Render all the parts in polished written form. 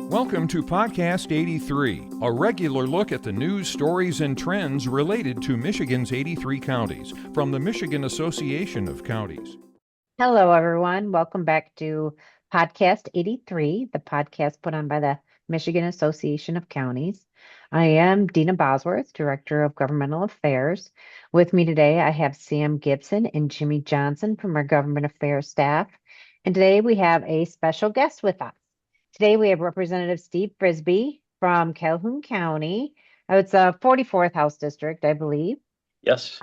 Welcome to Podcast 83, a regular look at the news, stories, and trends related to Michigan's 83 counties from the Michigan Association of Counties. Hello, everyone. Welcome back to Podcast 83, the podcast put on by the Michigan Association of Counties. I am Deena Bosworth, Director of Governmental Affairs. With me today, I have Sam Gibson and Jimmy Johnson from our Government Affairs staff. And today we have a special guest with us. Today we have Representative Steve Frisbie from Calhoun County. It's a 44th House District, I believe. Yes.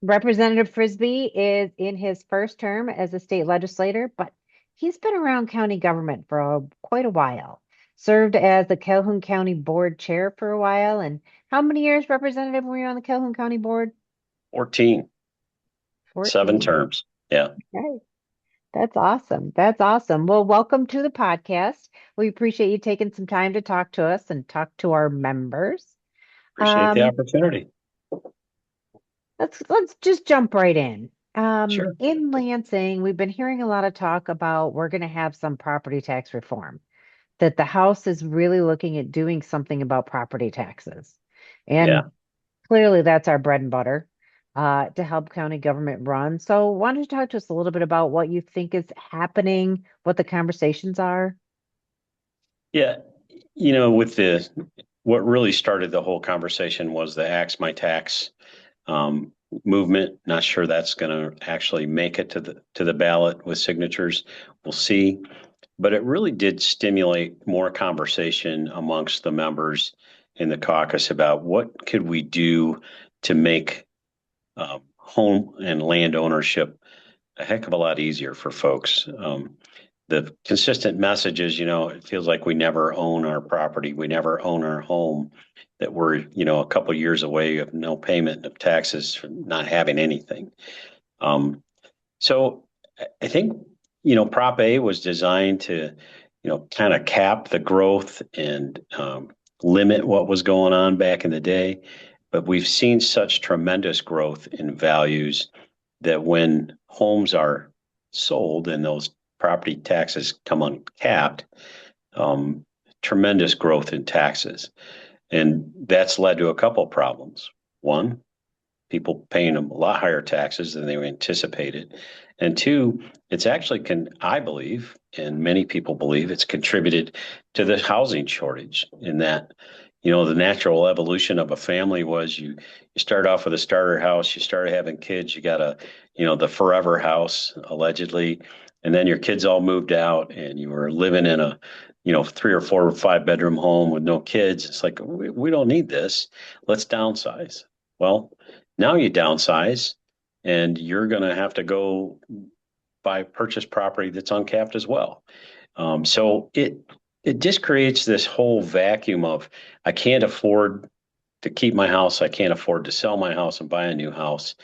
Representative Frisbie is in his first term as a state legislator, but he's been around county government for quite a while. Served as the Calhoun County Board Chair for a while. And how many years, Representative, were you on the Calhoun County Board? 14. 7 terms. Yeah. Okay. That's awesome. That's awesome. Well, welcome to the podcast. We appreciate you taking some time to talk to us and talk to our members. Appreciate the opportunity. Let's just jump right in. Sure. In Lansing, we've been hearing a lot of talk about we're going to have some property tax reform, that the House is really looking at doing something about property taxes. And clearly that's our bread and butter to help county government run. So why don't you talk to us a little bit about what you think is happening, what the conversations are? Yeah. You know, what really started the whole conversation was the Axe My Tax movement. Not sure that's going to actually make it to the ballot with signatures. We'll see. But it really did stimulate more conversation amongst the members in the caucus about what could we do to make home and land ownership a heck of a lot easier for folks. The consistent message is, it feels like we never own our property. We never own our home, that we're, a couple of years away of no payment of taxes for not having anything. So I think, Prop A was designed to, kind of cap the growth and limit what was going on back in the day. But we've seen such tremendous growth in values that when homes are sold and those property taxes come uncapped, tremendous growth in taxes. And that's led to a couple of problems. One, people paying a lot higher taxes than they anticipated. And two, it's actually I believe, and many people believe, it's contributed to the housing shortage in that, the natural evolution of a family was you start off with a starter house, you started having kids, you got the forever house, allegedly, and then your kids all moved out and you were living in a 3 or 4 or 5 bedroom home with no kids. It's like, we don't need this. Let's downsize. Well, now you downsize and you're going to have to go purchase property that's uncapped as well. So it just creates this whole vacuum of, I can't afford to keep my house. I can't afford to sell my house and buy a new house.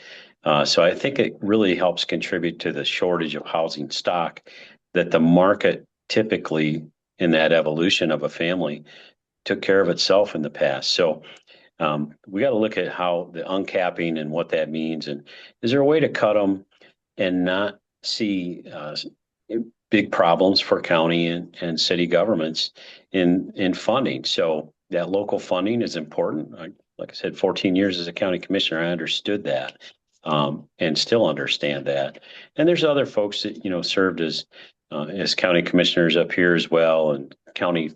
So I think it really helps contribute to the shortage of housing stock that the market typically in that evolution of a family took care of itself in the past. So we got to look at how the uncapping and what that means. And is there a way to cut them and not see big problems for county and city governments in funding? So that local funding is important. Like I said, 14 years as a county commissioner, I understood that and still understand that. And there's other folks that, served as county commissioners up here as well, and county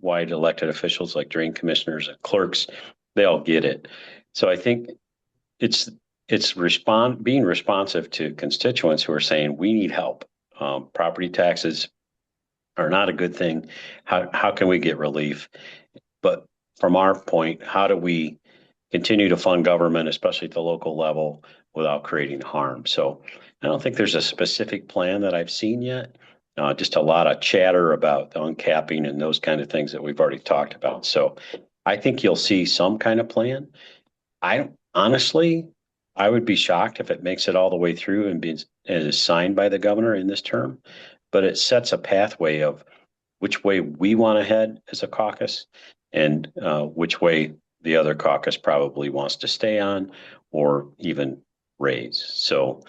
wide elected officials like drain commissioners and clerks. They all get it. So I think it's being responsive to constituents who are saying we need help. Property taxes are not a good thing. How can we get relief? But from our point, how do we continue to fund government, especially at the local level, without creating harm? So I don't think there's a specific plan that I've seen yet. Just a lot of chatter about the uncapping and those kind of things that we've already talked about. So I think you'll see some kind of plan. Honestly, I would be shocked if it makes it all the way through and is signed by the governor in this term. But it sets a pathway of which way we want to head as a caucus and which way the other caucus probably wants to stay on or even raise. So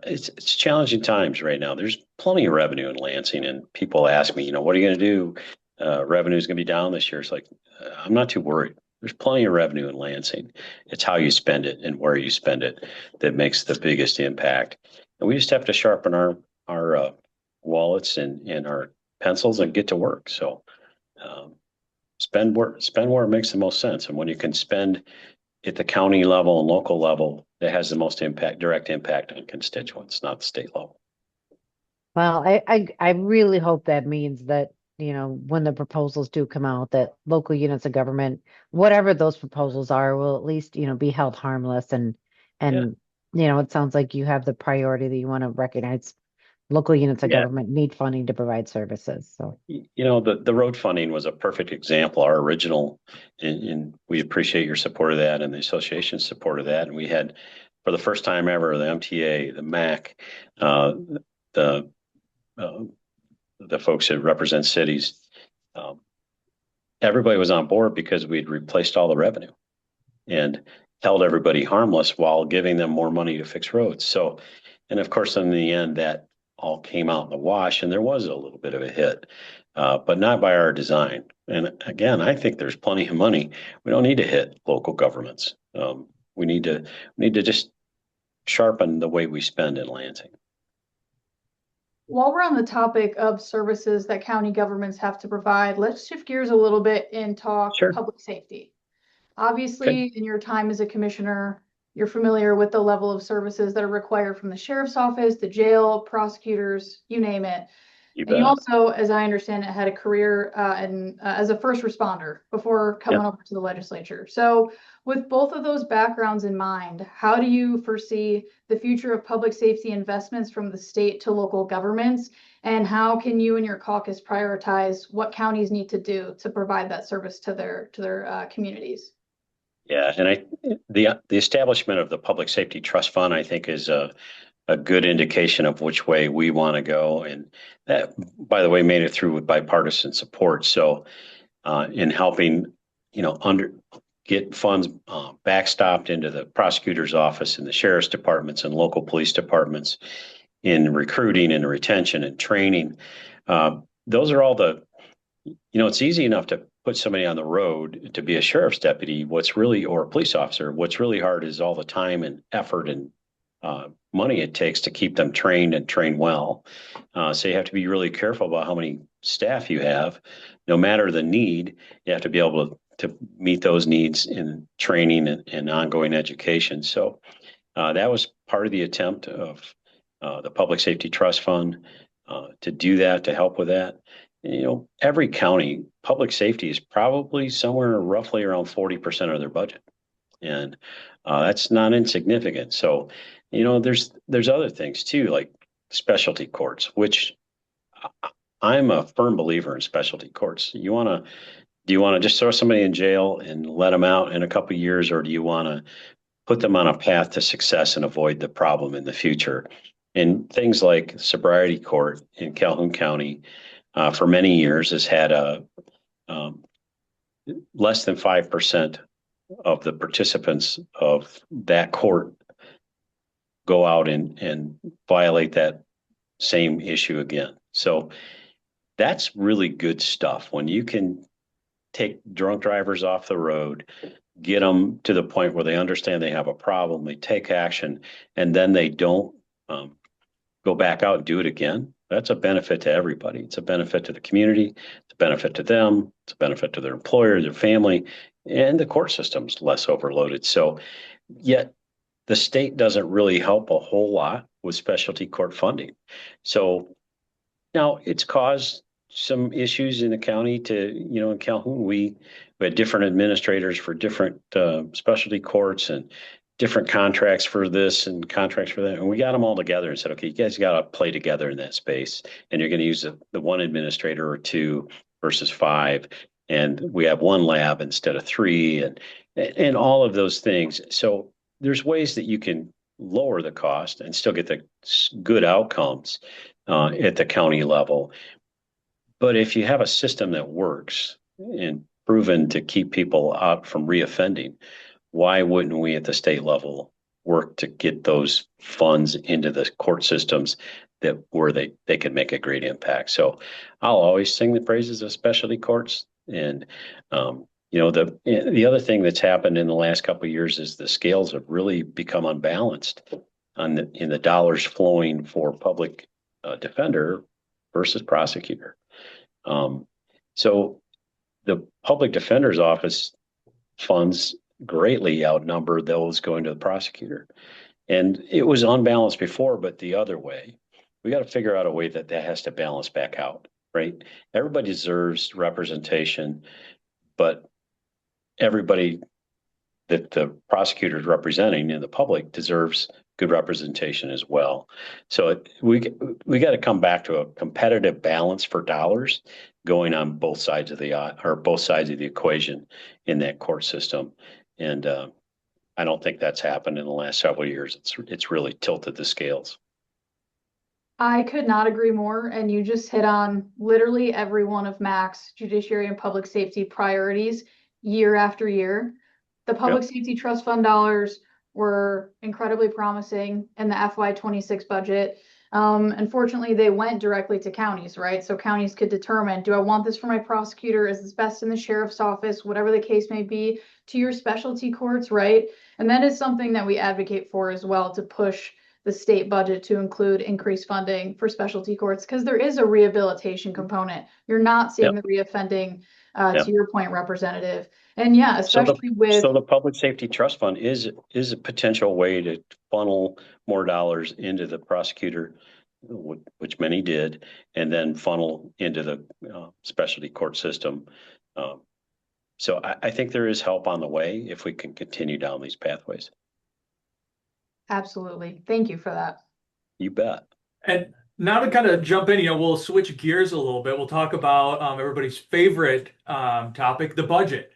it's challenging times right now. There's plenty of revenue in Lansing, and people ask me, what are you going to do? Revenue is going to be down this year. It's like, I'm not too worried. There's plenty of revenue in Lansing. It's how you spend it and where you spend it that makes the biggest impact. And we just have to sharpen our wallets and our pencils and get to work. So spend where it makes the most sense. And when you can spend at the county level and local level, that has the most direct impact on constituents, not the state level. Well, I really hope that means that, when the proposals do come out, that local units of government, whatever those proposals are, will at least, be held harmless Yeah. and it sounds like you have the priority that you want to recognize local units of Yeah. government need funding to provide services. So, The road funding was a perfect example. Our original, and we appreciate your support of that and the association's support of that. And we had, for the first time ever, the MTA, the MAC, the the folks that represent cities, everybody was on board because we'd replaced all the revenue and held everybody harmless while giving them more money to fix roads. So, and of course, in the end, that all came out in the wash, and there was a little bit of a hit, but not by our design. And again, I think there's plenty of money. We don't need to hit local governments. We need to just sharpen the way we spend in Lansing. While we're on the topic of services that county governments have to provide, let's shift gears a little bit and talk Sure. public safety. Obviously, in your time as a commissioner, you're familiar with the level of services that are required from the sheriff's office, the jail, prosecutors, you name it. You And you bet. also, as I understand it, had a career as a first responder before coming over to the legislature. So with both of those backgrounds in mind, how do you foresee the future of public safety investments from the state to local governments? And how can you and your caucus prioritize what counties need to do to provide that service to their communities? Yeah, and the establishment of the Public Safety Trust Fund, I think, is a good indication of which way we want to go. And that, by the way, made it through with bipartisan support. So in helping, get funds backstopped into the prosecutor's office and the sheriff's departments and local police departments in recruiting and retention and training. Those are all it's easy enough to put somebody on the road to be a sheriff's deputy. Or a police officer, what's really hard is all the time and effort and money it takes to keep them trained and trained well. So you have to be really careful about how many staff you have. No matter the need, you have to be able to meet those needs in training and ongoing education. So that was part of the attempt of the Public Safety Trust Fund to do that, to help with that. Every county, public safety is probably somewhere roughly around 40% of their budget. And that's not insignificant. So, there's other things too, like specialty courts, which I'm a firm believer in specialty courts. Do you want to just throw somebody in jail and let them out in a couple of years, or do you want to put them on a path to success and avoid the problem in the future? And things like sobriety court in Calhoun County, for many years has had a less than 5% of the participants of that court go out and violate that same issue again. So that's really good stuff. When you can take drunk drivers off the road, get them to the point where they understand they have a problem, they take action, and then they don't go back out and do it again. That's a benefit to everybody. It's a benefit to the community. It's a benefit to them. It's a benefit to their employer, their family, and the court system's less overloaded. So yet the state doesn't really help a whole lot with specialty court funding. So now it's caused some issues in the county in Calhoun, we had different administrators for different specialty courts and different contracts for this and contracts for that. And we got them all together and said, okay, you guys got to play together in that space. And you're going to use the one administrator or two versus five. And we have one lab instead of three and all of those things. So there's ways that you can lower the cost and still get the good outcomes at the county level. But if you have a system that works and proven to keep people out from reoffending, why wouldn't we at the state level work to get those funds into the court systems that where they can make a great impact. So I'll always sing the praises of specialty courts. And the other thing that's happened in the last couple of years is the scales have really become unbalanced in the dollars flowing for public defender versus prosecutor. So the public defender's office funds greatly outnumber those going to the prosecutor. And it was unbalanced before, but the other way. We got to figure out a way that has to balance back out, right? Everybody deserves representation, but everybody that the prosecutor is representing in the public deserves good representation as well. So we got to come back to a competitive balance for dollars going on both sides of the equation in that court system. And I don't think that's happened in the last several years. It's really tilted the scales. I could not agree more. And you just hit on literally every one of Mac's judiciary and public safety priorities year after year. The public safety trust fund dollars were incredibly promising in the FY26 budget. Unfortunately, they went directly to counties, right? So counties could determine, do I want this for my prosecutor? Is this best in the sheriff's office? Whatever the case may be, to your specialty courts, right? And that is something that we advocate for as well, to push the state budget to include increased funding for specialty courts, because there is a rehabilitation component. You're not seeing the reoffending, to your point, Representative. And especially so the public safety trust fund is a potential way to funnel more dollars into the prosecutor, which many did, and then funnel into the specialty court system. So I think there is help on the way if we can continue down these pathways. Absolutely. Thank you for that. You bet. And now to kind of jump in, we'll switch gears a little bit. We'll talk about everybody's favorite topic, the budget.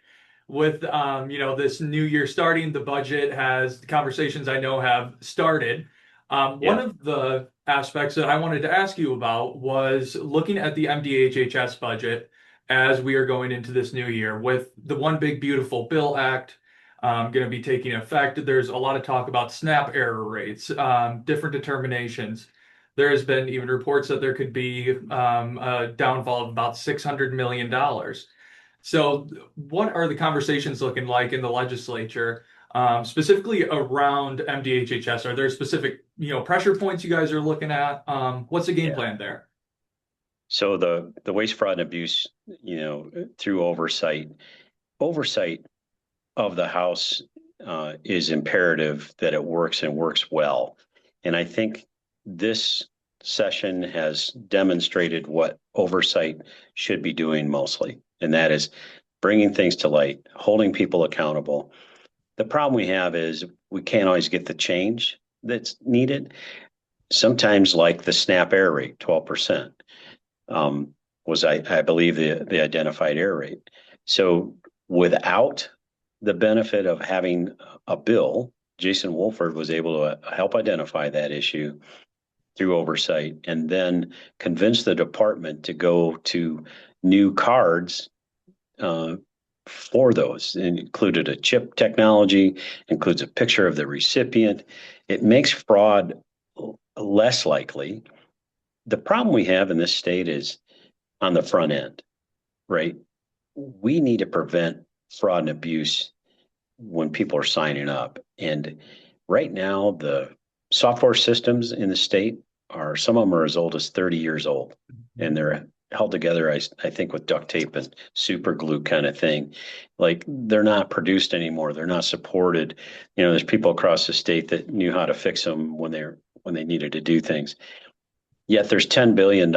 With this new year starting, the budget has conversations I know have started. One of the aspects that I wanted to ask you about was looking at the MDHHS budget as we are going into this new year with the One Big Beautiful Bill Act going to be taking effect. There's a lot of talk about SNAP error rates, different determinations. There has been even reports that there could be a downfall of about $600 million. So what are the conversations looking like in the legislature, specifically around MDHHS? Are there specific, pressure points you guys are looking at? What's the game plan there? So the waste, fraud, and abuse, through oversight of the House is imperative that it works and works well. And I think this session has demonstrated what oversight should be doing mostly, and that is bringing things to light, holding people accountable. The problem we have is we can't always get the change that's needed. Sometimes, like the SNAP error rate, 12%, was, I believe, the identified error rate. So without the benefit of having a bill, Jason Wolford was able to help identify that issue through oversight and then convince the department to go to new cards for those. It included a chip technology, includes a picture of the recipient. It makes fraud less likely. The problem we have in this state is on the front end, right? We need to prevent fraud and abuse when people are signing up. And right now, the software systems in the state some of them are as old as 30 years old, and they're held together, I think, with duct tape and super glue kind of thing. Like, they're not produced anymore. They're not supported. There's people across the state that knew how to fix them when they needed to do things. Yet there's $10 billion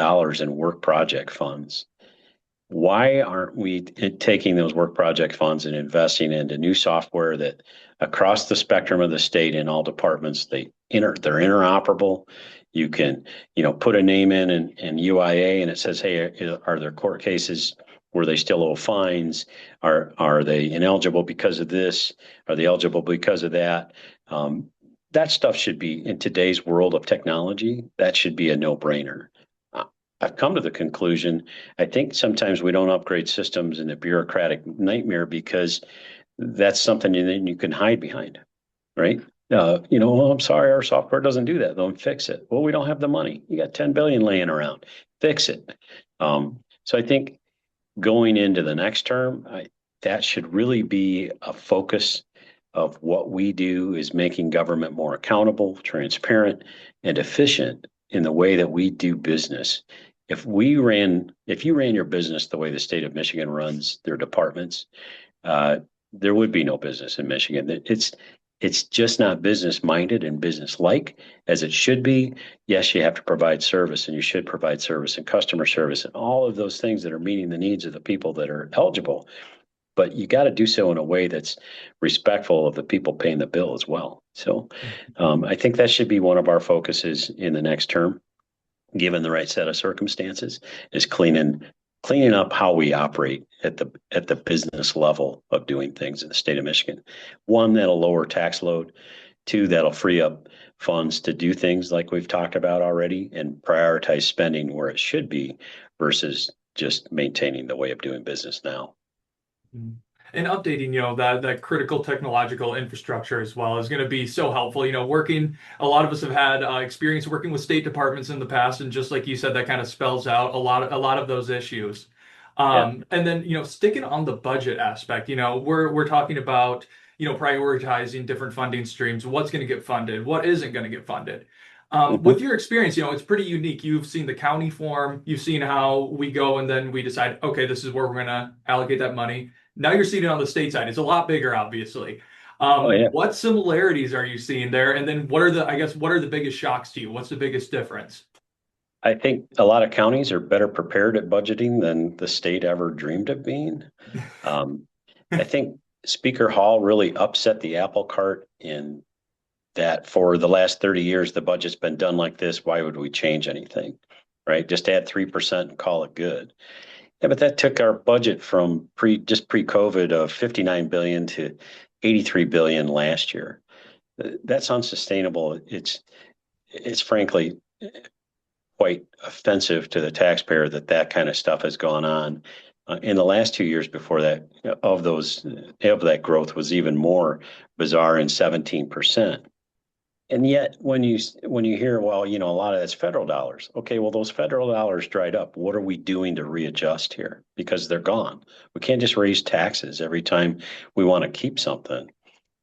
in work project funds. Why aren't we taking those work project funds and investing into new software that across the spectrum of the state in all departments, they're interoperable? You can, put a name in UIA and it says, hey, are there court cases where they still owe fines? Are they ineligible because of this? Are they eligible because of that? That stuff should be, in today's world of technology, that should be a no-brainer. I've come to the conclusion, I think sometimes we don't upgrade systems in a bureaucratic nightmare because that's something that you can hide behind, right? I'm sorry, our software doesn't do that. Don't fix it. Well, we don't have the money. You got 10 billion laying around. Fix it. So I think going into the next term, that should really be a focus of what we do is making government more accountable, transparent, and efficient in the way that we do business. If you ran your business the way the state of Michigan runs their departments, there would be no business in Michigan. It's just not business minded and business like as it should be. Yes, you have to provide service, and you should provide service and customer service and all of those things that are meeting the needs of the people that are eligible. But you got to do so in a way that's respectful of the people paying the bill as well. So I think that should be one of our focuses in the next term, given the right set of circumstances, is cleaning up how we operate at the business level of doing things in the state of Michigan. One, that'll lower tax load. Two, that'll free up funds to do things like we've talked about already and prioritize spending where it should be versus just maintaining the way of doing business now. And updating, that critical technological infrastructure as well is going to be so helpful. A lot of us have had experience working with state departments in the past, and just like you said, that kind of spells out a lot of those issues. And then, sticking on the budget aspect, we're talking about, prioritizing different funding streams, what's going to get funded, what isn't going to get funded. With your experience, it's pretty unique. You've seen the county form, you've seen how we go, and then we decide, okay, this is where we're going to allocate that money. Now you're seeing it on the state side. It's a lot bigger, obviously. What similarities are you seeing there? And then what are the biggest shocks to you? What's the biggest difference? I think a lot of counties are better prepared at budgeting than the state ever dreamed of being. I think Speaker Hall really upset the apple cart in that for the last 30 years, the budget's been done like this. Why would we change anything, right? Just add 3% and call it good. Yeah, but that took our budget from pre-COVID of 59 billion to 83 billion last year. That's unsustainable. It's frankly quite offensive to the taxpayer that kind of stuff has gone on. In the last 2 years before that, of that growth was even more bizarre in 17%. And yet, when you hear, well, a lot of that's federal dollars. Okay, well, those federal dollars dried up. What are we doing to readjust here? Because they're gone. We can't just raise taxes every time we want to keep something,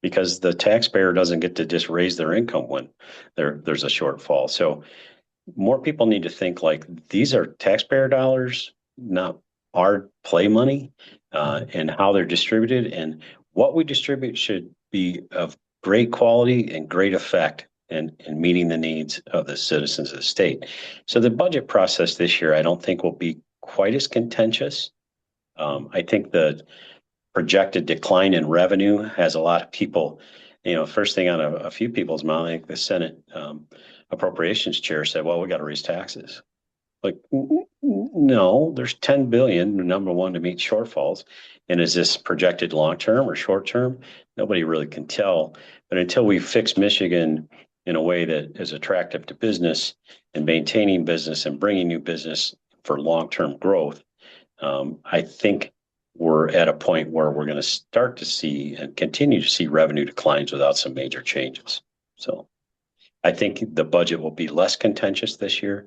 because the taxpayer doesn't get to just raise their income when there's a shortfall. So more people need to think like these are taxpayer dollars, not our play money, and how they're distributed. And what we distribute should be of great quality and great effect in meeting the needs of the citizens of the state. So the budget process this year, I don't think will be quite as contentious. I think the projected decline in revenue has a lot of people, first thing on a few people's mind, like the Senate appropriations chair said, well, we got to raise taxes. Like, no, there's 10 billion, number one, to meet shortfalls. And is this projected long-term or short-term? Nobody really can tell. But until we fix Michigan in a way that is attractive to business and maintaining business and bringing new business for long-term growth, I think we're at a point where we're going to start to see and continue to see revenue declines without some major changes. So I think the budget will be less contentious this year.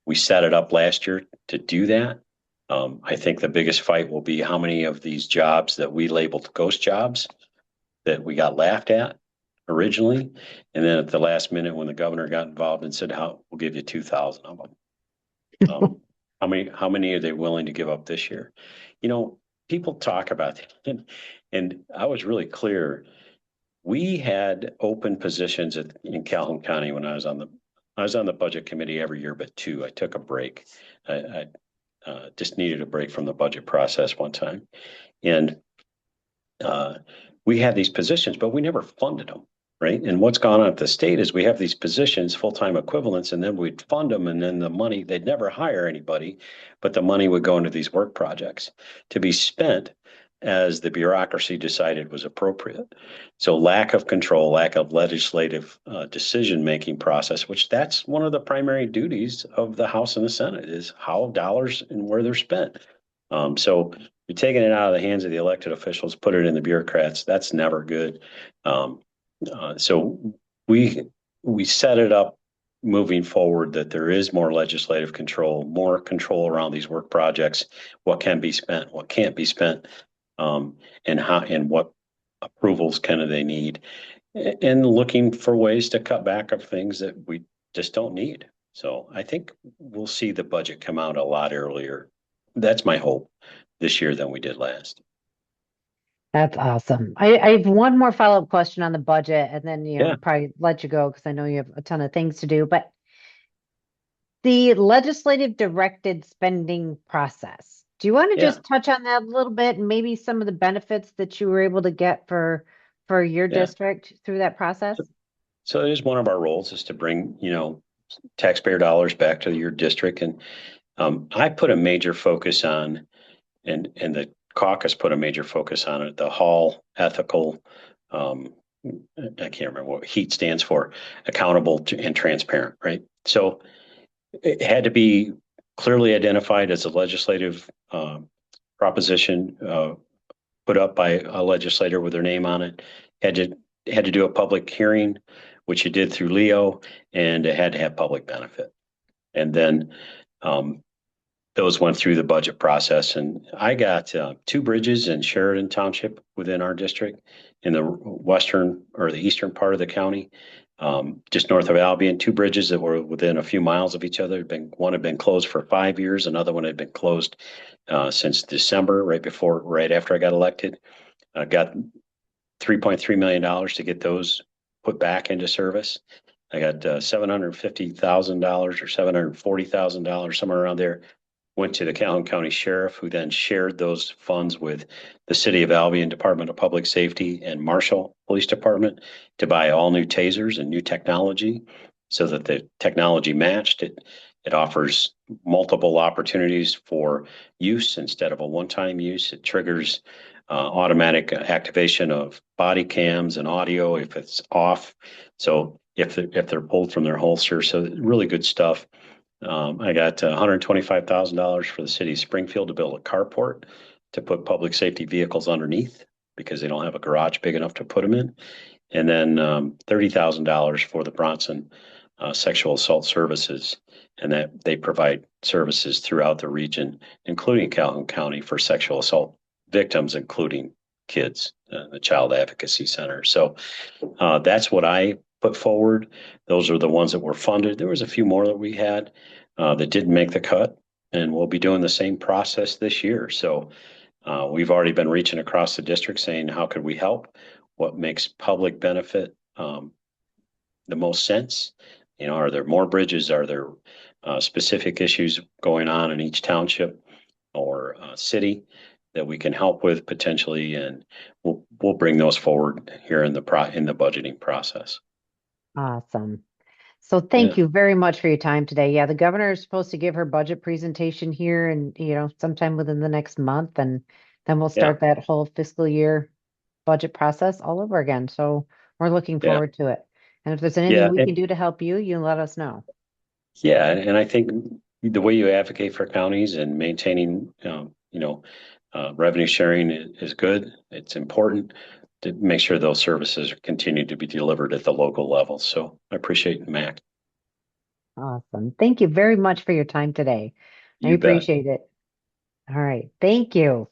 We set it up last year to do that. I think the biggest fight will be how many of these jobs that we labeled ghost jobs that we got laughed at originally. And then at the last minute, when the governor got involved and said, we'll give you 2,000 of them. How many are they willing to give up this year? People talk about that. And I was really clear. We had open positions in Calhoun County when I was on the budget committee every year, but two. I took a break. I just needed a break from the budget process one time. And we had these positions, but we never funded them, right? And what's gone on at the state is we have these positions, full-time equivalents, and then we'd fund them, and then the money, they'd never hire anybody, but the money would go into these work projects to be spent as the bureaucracy decided was appropriate. So lack of control, lack of legislative decision-making process, which that's one of the primary duties of the House and the Senate, is how dollars and where they're spent. So you're taking it out of the hands of the elected officials, put it in the bureaucrats. That's never good. So we set it up moving forward that there is more legislative control, more control around these work projects, what can be spent, what can't be spent, and how and what approvals can they need, and looking for ways to cut back of things that we just don't need. So I think we'll see the budget come out a lot earlier. That's my hope this year than we did last. That's awesome. I have one more follow-up question on the budget, and then Yeah. probably let you go because I know you have a ton of things to do. But the legislative directed spending process, do you want to Yeah. just touch on that a little bit and maybe some of the benefits that you were able to get for your Yeah. district through that process? So it is one of our roles is to bring, taxpayer dollars back to your district. And I put a major focus on, and the caucus put a major focus on it, the Hall ethical, I can't remember what HEAT stands for, accountable and transparent, right? So it had to be clearly identified as a legislative proposition put up by a legislator with their name on it. Had to do a public hearing, which it did through Leo, and it had to have public benefit. And then those went through the budget process. And I got 2 bridges in Sheridan Township within our district in the western or the eastern part of the county, just north of Albion. 2 bridges that were within a few miles of each other. One had been closed for 5 years. Another one had been closed since December, right after I got elected. I got $3.3 million to get those put back into service. I got $750,000 or $740,000, somewhere around there, went to the Calhoun County Sheriff, who then shared those funds with the City of Albion Department of Public Safety and Marshall Police Department to buy all new tasers and new technology so that the technology matched it. It offers multiple opportunities for use instead of a one-time use. It triggers automatic activation of body cams and audio if it's off. So if they're pulled from their holster, so really good stuff. I got $125,000 for the city of Springfield to build a carport to put public safety vehicles underneath because they don't have a garage big enough to put them in. And then $30,000 for the Bronson Sexual Assault Services, and that they provide services throughout the region, including Calhoun County, for sexual assault victims, including kids, the Child Advocacy Center. So that's what I put forward. Those are the ones that were funded. There was a few more that we had that didn't make the cut, and we'll be doing the same process this year. So we've already been reaching across the district saying, how could we help? What makes public benefit the most sense? Are there more bridges? Are there specific issues going on in each township or city that we can help with potentially? And we'll bring those forward here in the budgeting process. Awesome. So thank you very much for your time today. Yeah, the governor is supposed to give her budget presentation here and, sometime within the next month, and then we'll start that whole fiscal year budget process all over again. So we're looking forward to it. And if there's anything we can do to help you, you let us know. Yeah, and I think the way you advocate for counties and maintaining, revenue sharing is good. It's important to make sure those services continue to be delivered at the local level. So I appreciate Mac. Awesome. Thank you very much for your time today. I You bet. appreciate it. All right. Thank you.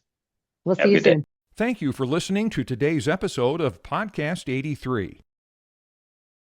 We'll Have see a you good day. soon. Thank you for listening to today's episode of Podcast 83.